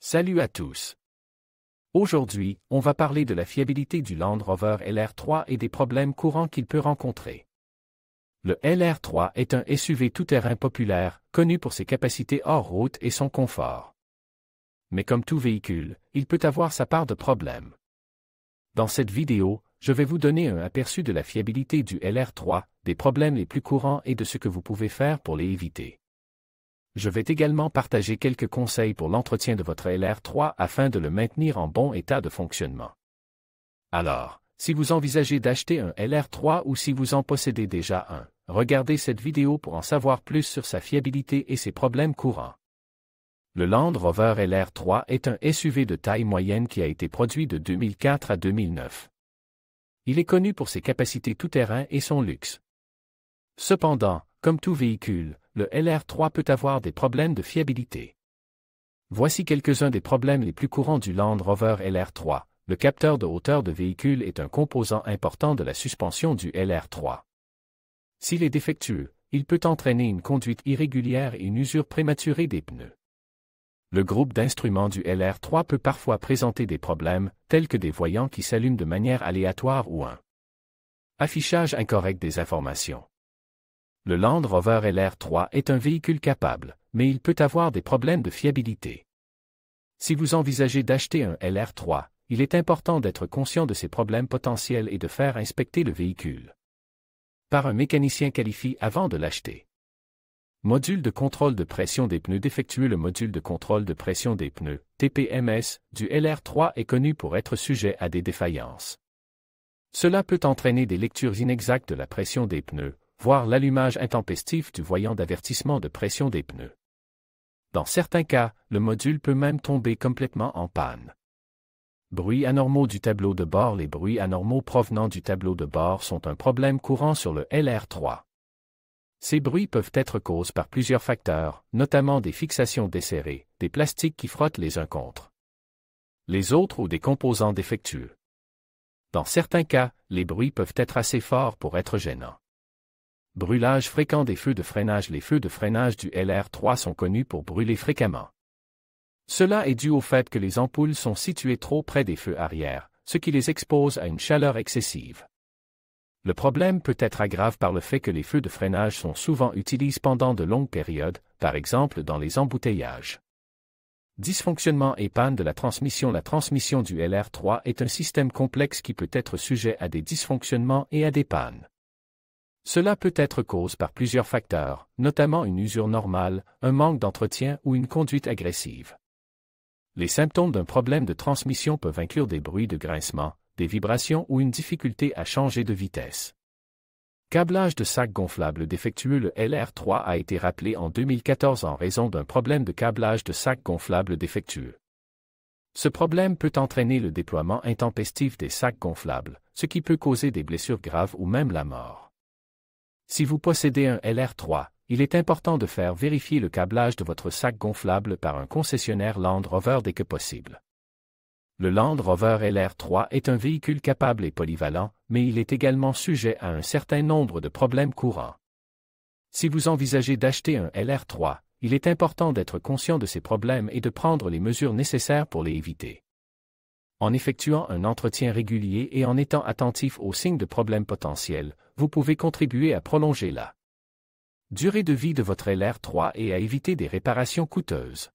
Salut à tous. Aujourd'hui, on va parler de la fiabilité du Land Rover LR3 et des problèmes courants qu'il peut rencontrer. Le LR3 est un SUV tout-terrain populaire, connu pour ses capacités hors route et son confort. Mais comme tout véhicule, il peut avoir sa part de problèmes. Dans cette vidéo, je vais vous donner un aperçu de la fiabilité du LR3, des problèmes les plus courants et de ce que vous pouvez faire pour les éviter. Je vais également partager quelques conseils pour l'entretien de votre LR3 afin de le maintenir en bon état de fonctionnement. Alors, si vous envisagez d'acheter un LR3 ou si vous en possédez déjà un, regardez cette vidéo pour en savoir plus sur sa fiabilité et ses problèmes courants. Le Land Rover LR3 est un SUV de taille moyenne qui a été produit de 2004 à 2009. Il est connu pour ses capacités tout-terrain et son luxe. Cependant, comme tout véhicule, le LR3 peut avoir des problèmes de fiabilité. Voici quelques-uns des problèmes les plus courants du Land Rover LR3. Le capteur de hauteur de véhicule est un composant important de la suspension du LR3. S'il est défectueux, il peut entraîner une conduite irrégulière et une usure prématurée des pneus. Le groupe d'instruments du LR3 peut parfois présenter des problèmes, tels que des voyants qui s'allument de manière aléatoire ou un affichage incorrect des informations. Le Land Rover LR3 est un véhicule capable, mais il peut avoir des problèmes de fiabilité. Si vous envisagez d'acheter un LR3, il est important d'être conscient de ces problèmes potentiels et de faire inspecter le véhicule par un mécanicien qualifié avant de l'acheter. Module de contrôle de pression des pneus défectueux. Le module de contrôle de pression des pneus, TPMS, du LR3 est connu pour être sujet à des défaillances. Cela peut entraîner des lectures inexactes de la pression des pneus, voire l'allumage intempestif du voyant d'avertissement de pression des pneus. Dans certains cas, le module peut même tomber complètement en panne. Bruits anormaux du tableau de bord. Les bruits anormaux provenant du tableau de bord sont un problème courant sur le LR3. Ces bruits peuvent être causés par plusieurs facteurs, notamment des fixations desserrées, des plastiques qui frottent les uns contre les autres ou des composants défectueux. Dans certains cas, les bruits peuvent être assez forts pour être gênants. Brûlage fréquent des feux de freinage. Les feux de freinage du LR3 sont connus pour brûler fréquemment. Cela est dû au fait que les ampoules sont situées trop près des feux arrière, ce qui les expose à une chaleur excessive. Le problème peut être aggravé par le fait que les feux de freinage sont souvent utilisés pendant de longues périodes, par exemple dans les embouteillages. Dysfonctionnement et panne de la transmission. La transmission du LR3 est un système complexe qui peut être sujet à des dysfonctionnements et à des pannes. Cela peut être causé par plusieurs facteurs, notamment une usure normale, un manque d'entretien ou une conduite agressive. Les symptômes d'un problème de transmission peuvent inclure des bruits de grincement, des vibrations ou une difficulté à changer de vitesse. Câblage de sac gonflable défectueux. Le LR3 a été rappelé en 2014 en raison d'un problème de câblage de sac gonflable défectueux. Ce problème peut entraîner le déploiement intempestif des sacs gonflables, ce qui peut causer des blessures graves ou même la mort. Si vous possédez un LR3, il est important de faire vérifier le câblage de votre sac gonflable par un concessionnaire Land Rover dès que possible. Le Land Rover LR3 est un véhicule capable et polyvalent, mais il est également sujet à un certain nombre de problèmes courants. Si vous envisagez d'acheter un LR3, il est important d'être conscient de ces problèmes et de prendre les mesures nécessaires pour les éviter. En effectuant un entretien régulier et en étant attentif aux signes de problèmes potentiels, vous pouvez contribuer à prolonger la durée de vie de votre LR3 et à éviter des réparations coûteuses.